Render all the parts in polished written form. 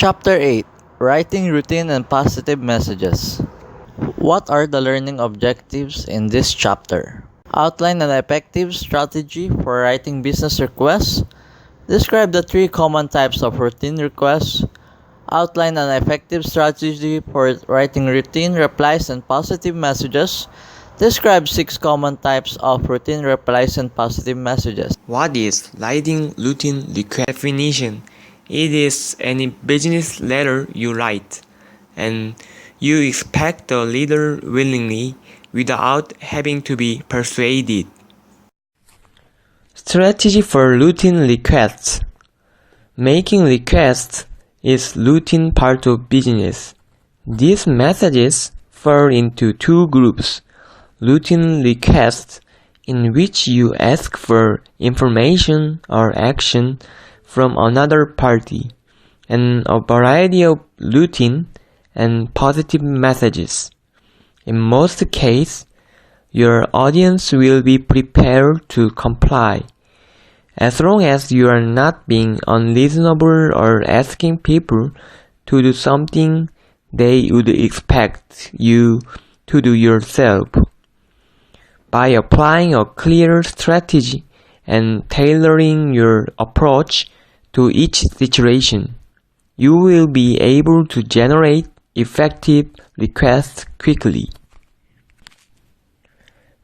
Chapter 8: Writing Routine and Positive Messages. What are the learning objectives in this chapter? Outline an effective strategy for writing business requests. Describe the three common types of routine requests. Outline an effective strategy for writing routine replies and positive messages. Describe six common types of routine replies and positive messages. What is writing routine request? Definition: it is any business letter you write, and you expect the reader willingly without having to be persuaded. Strategy for routine requests. Making requests is routine part of business. These messages fall into two groups: routine requests, in which you ask for information or action from another party, and a variety of routine and positive messages. In most cases, your audience will be prepared to comply, as long as you are not being unreasonable or asking people to do something they would expect you to do yourself. By applying a clear strategy and tailoring your approach to each situation, you will be able to generate effective requests quickly.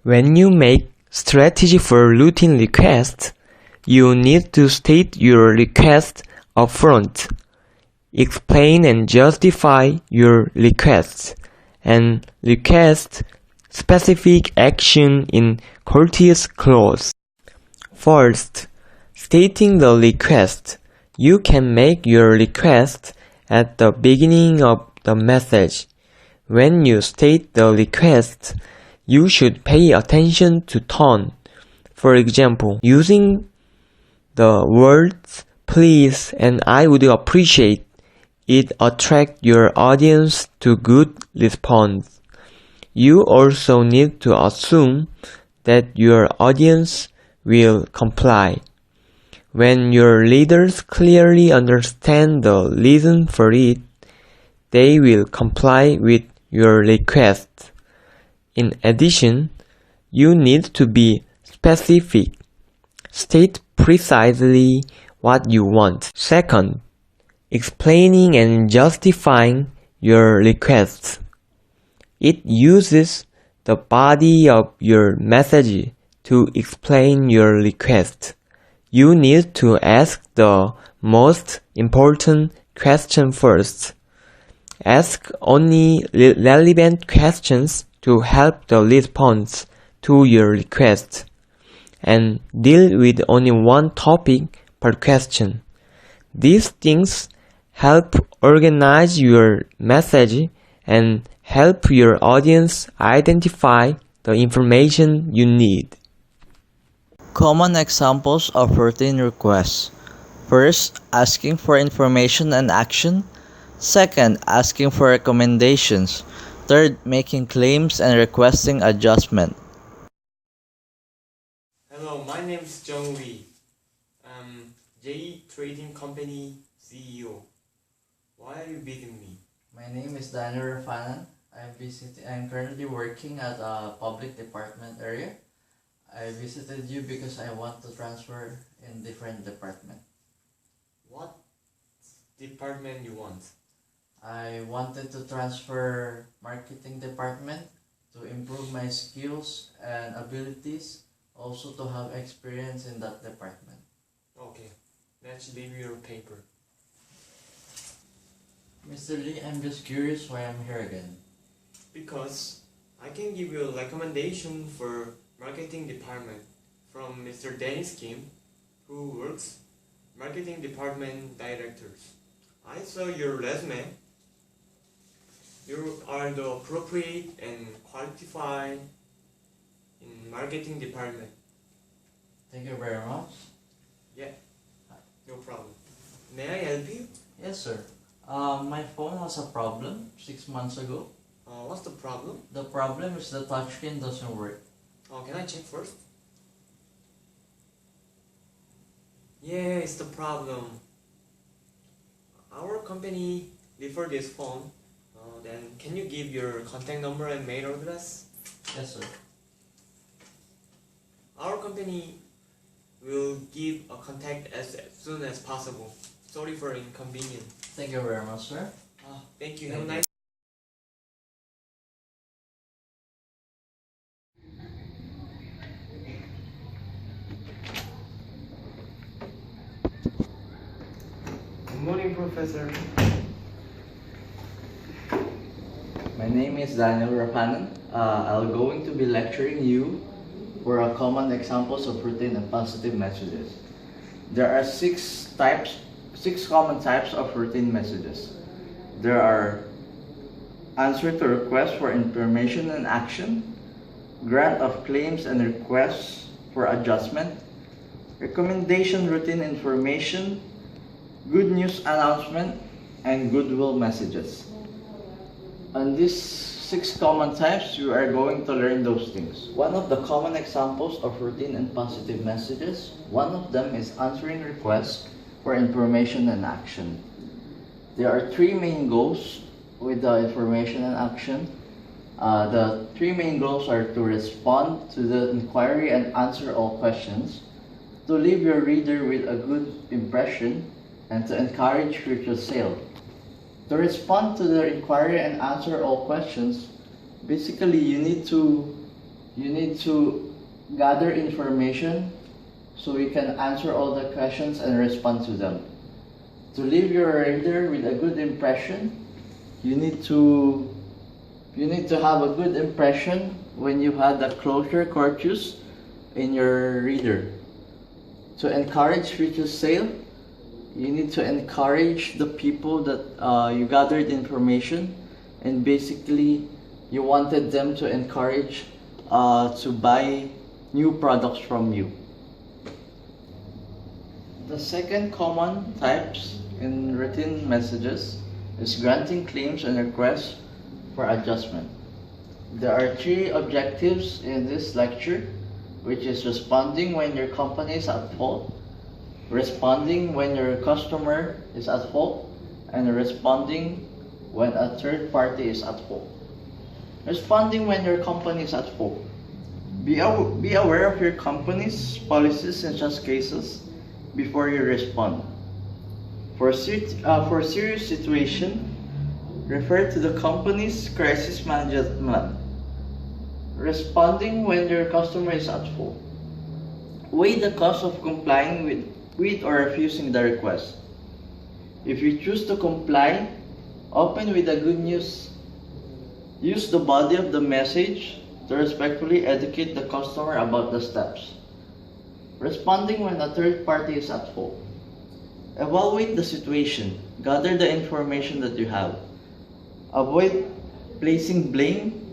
When you make strategy for routine requests, you need to state your request upfront, explain and justify your requests, and request specific action in courteous clause. First, stating the request. You can make your request at the beginning of the message. When you state the request, you should pay attention to tone. For example, using the words "please" and "I would appreciate" it attract your audience to good response. You also need to assume that your audience will comply. When your readers clearly understand the reason for it, they will comply with your request. In addition, you need to be specific. State precisely what you want. Second, explaining and justifying your requests. It uses the body of your message to explain your request. You need to ask the most important question first. Ask only relevant questions to help the response to your request, and deal with only one topic per question. These things help organize your message and help your audience identify the information you need. Common examples of routine requests. First, asking for information and action. Second, asking for recommendations. Third, making claims and requesting adjustment. Hello, my name is Jung Lee. I'm JE Trading Company CEO. Why are you beating me? My name is Daniel Rafanan. I'm currently working at a public department area. I visited you because I want to transfer in different department. What department you want? I wanted to transfer marketing department to improve my skills and abilities, also to have experience in that department. Okay, let's leave your paper. Mr. Lee, I'm just curious why I'm here again. Because I can give you a recommendation for marketing department from Mr. Dennis Kim, who works marketing department directors. I saw your resume. You are the appropriate and qualified in marketing department. Thank you very much. Yeah, no problem. May I help you? Yes, sir. My phone has a problem 6 months ago. What's the problem? The problem is the touchscreen doesn't work. Can I check first? Yeah, it's the problem. Our company refer this phone. Then can you give your contact number and mail address? Yes, sir. Our company will give a contact as soon as possible. Sorry for inconvenience. Thank you very much, sir. Thank you. Have a Thank you. nice. Good morning, Professor. My name is Daniel Rapanan. I'll going to be lecturing you for a common examples of routine and positive messages. There are six common types of routine messages. There are answer to requests for information and action, grant of claims and requests for adjustment, recommendation routine information, good news announcement, and goodwill messages. On these six common types, you are going to learn those things. One of the common examples of routine and positive messages, one of them is answering requests for information and action. There are three main goals with the information and action. The three main goals are to respond to the inquiry and answer all questions, to leave your reader with a good impression, and to encourage future sale. To respond to the inquiry and answer all questions, basically you need to gather information so you can answer all the questions and respond to them. To leave your reader with a good impression, you need to have a good impression when you had the closure courteous in your reader. To encourage future sale, you need to encourage the people that you gathered information, and basically you wanted them to encourage to buy new products from you. The second common types in routine messages is granting claims and requests for adjustment. There are three objectives in this lecture, which is responding when your company is at fault, responding when your customer is at fault, and responding when a third party is at fault. Responding when your company is at fault. Be aware of your company's policies in such cases before you respond. For serious situation, refer to the company's crisis management plan. Responding when your customer is at fault. Weigh the cost of complying with or refusing the request. If you choose to comply, open with the good news. Use the body of the message to respectfully educate the customer about the steps. Responding when a third party is at fault. Evaluate the situation. Gather the information that you have. Avoid placing blame.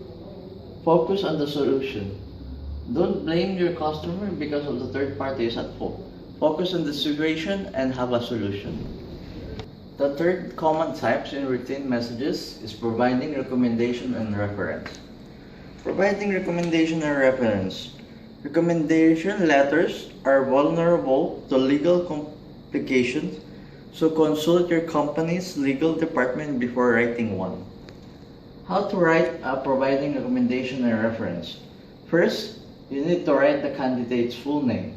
Focus on the solution. Don't blame your customer because of the third party is at fault. Focus on the situation and have a solution. The third common types in routine messages is providing recommendation and reference. Providing recommendation and reference. Recommendation letters are vulnerable to legal complications, so consult your company's legal department before writing one. How to write a providing recommendation and reference? First, you need to write the candidate's full name.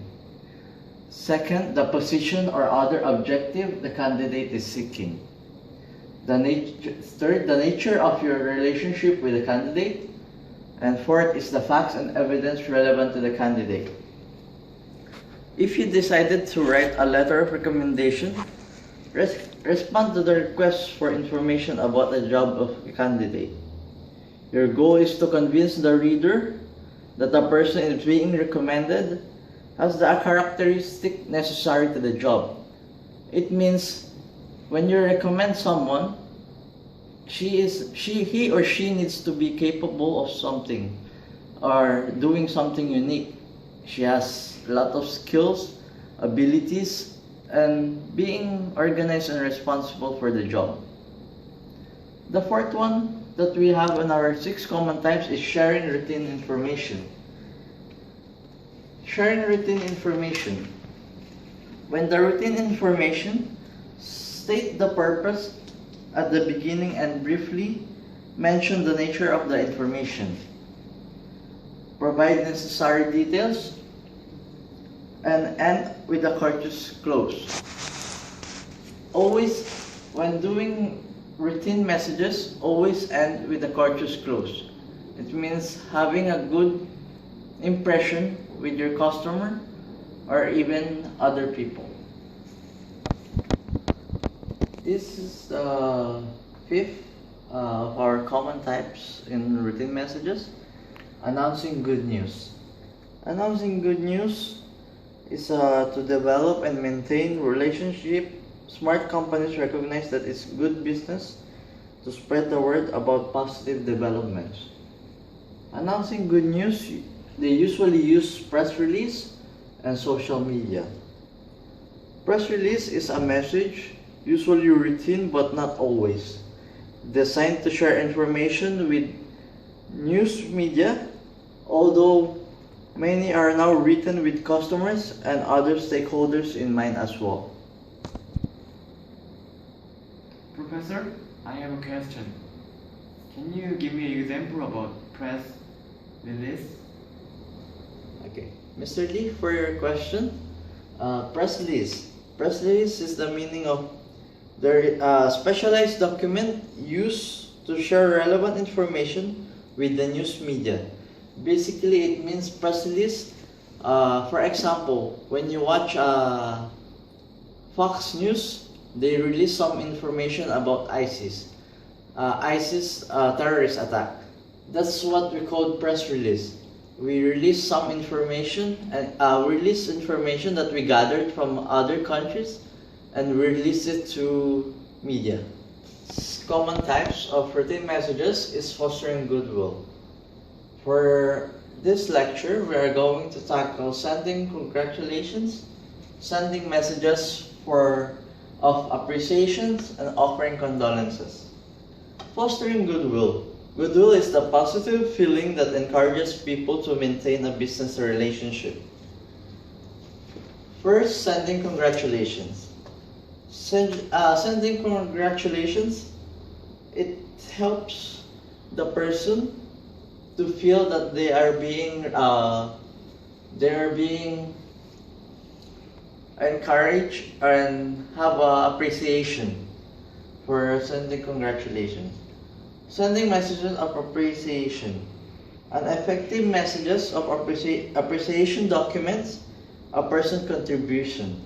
Second, the position or other objective the candidate is seeking. Third, the nature of your relationship with the candidate. And fourth is the facts and evidence relevant to the candidate. If you decided to write a letter of recommendation, respond to the request for information about the job of the candidate. Your goal is to convince the reader that the person is being recommended has the characteristic necessary to the job. It means when you recommend someone, he or she needs to be capable of something or doing something unique. She has a lot of skills, abilities, and being organized and responsible for the job. The fourth one that we have in our 6 common types is sharing routine information. Sharing routine information. When the routine information, state the purpose at the beginning and briefly mention the nature of the information. Provide necessary details and end with a courteous close. Always, when doing routine messages, always end with a courteous close. It means having a good impression with your customer or even other people. This is the fifth of our common types in routine messages. Announcing good news. Announcing good news is to develop and maintain relationship. Smart companies recognize that it's good business to spread the word about positive developments. Announcing good news, they usually use press release and social media. Press release is a message, usually routine but not always, designed to share information with news media, although many are now written with customers and other stakeholders in mind as well. Professor, I have a question. Can you give me an example about press release? Okay, Mr. Lee, for your question, press release. Press release is the meaning of the specialized document used to share relevant information with the news media. Basically, it means press release. For example, when you watch Fox News, they release some information about ISIS terrorist attack. That's what we call press release. We release some information and release information that we gathered from other countries and release it to media. Common types of routine messages is fostering goodwill. For this lecture, we are going to tackle sending congratulations, sending messages of appreciations, and offering condolences. Fostering goodwill. Goodwill is the positive feeling that encourages people to maintain a business relationship. First, sending congratulations. Sending congratulations, it helps the person to feel that they are being encouraged and have appreciation for sending congratulations. Sending messages of appreciation. An effective messages of appreciation documents a person's contribution.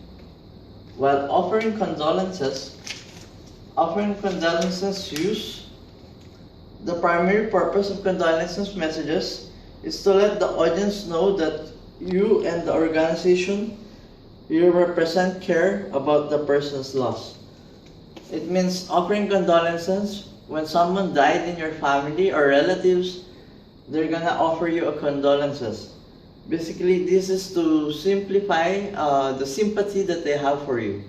While offering condolences use the primary purpose of condolences messages is to let the audience know that you and the organization you represent care about the person's loss. It means offering condolences when someone died in your family or relatives, they're gonna offer you a condolences. Basically, this is to simplify the sympathy that they have for you.